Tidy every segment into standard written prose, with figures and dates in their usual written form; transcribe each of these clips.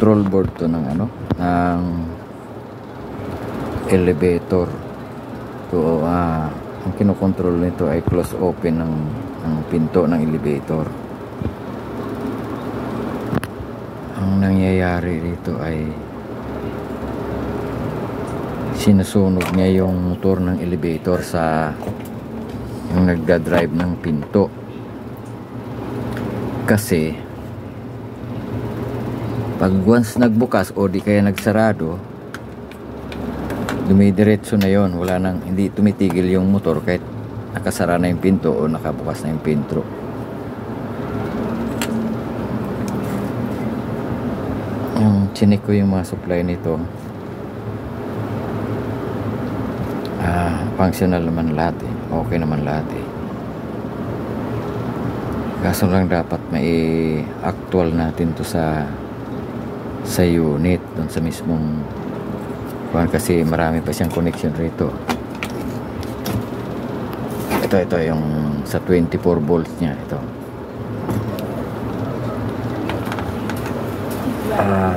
control board to ng ano, ng elevator. To ang kinokontrol nito ay close open ng pinto ng elevator. Ang nangyayari dito ay sinusunog niya yung motor ng elevator sa yung nagda-drive ng pinto, kasi pag once nagbukas o di kaya nagsarado, dumidiretso na yon, wala nang, hindi tumitigil yung motor kahit nakasara na yung pinto o nakabukas na yung pinto. Chinik ko yung mga supply nito, functional naman lahat eh. Okay naman lahat eh. Kaso lang dapat may actual natin to sa unit dun sa mismong kuwan, kasi marami pa siyang connection rito. Ito yung sa 24 volts niya ito.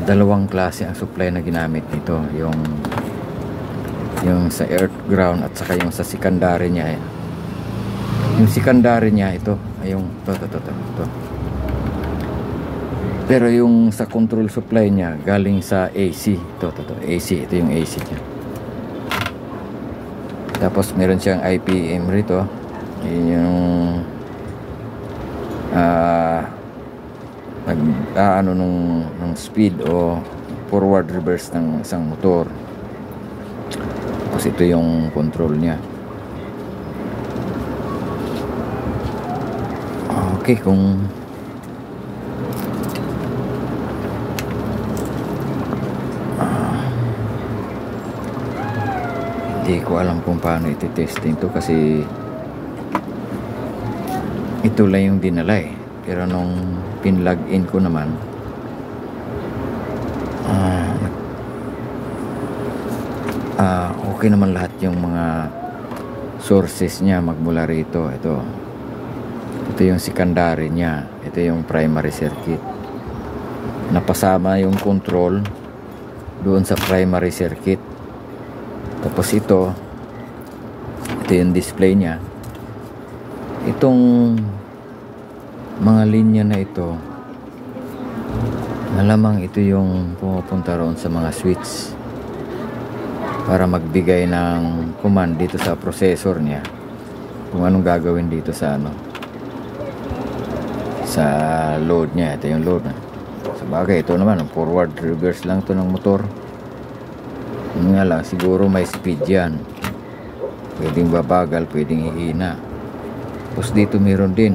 Dalawang klase ang supply na ginamit nito, yung sa earth ground at saka yung sa secondary niya. Yung secondary niya ito ay yung to. Pero yung sa control supply niya galing sa AC. AC, ito yung AC niya. Tapos meron siyang IPM rito. Yun yung ano nung speed o forward reverse ng isang motor. Tapos ito yung control niya. Okay, kung hindi ko alam kung paano iti-testing to, kasi ito lang yung dinala eh. Pero nung pinlog in ko naman, okay naman lahat yung mga sources niya magmula rito. Ito yung secondary niya, ito yung primary circuit. Napasama yung control doon sa primary circuit. Tapos ito yung display niya. Itong mga linya na ito, malamang ito yung pumupunta roon sa mga switch para magbigay ng command dito sa processor niya kung anong gagawin dito sa sa load niya. Ito yung load. Sa bagay, ito naman forward reverse lang to ng motor. Yun nga lang, siguro may speed yan, pwedeng babagal, pwedeng hihina. Tapos dito meron din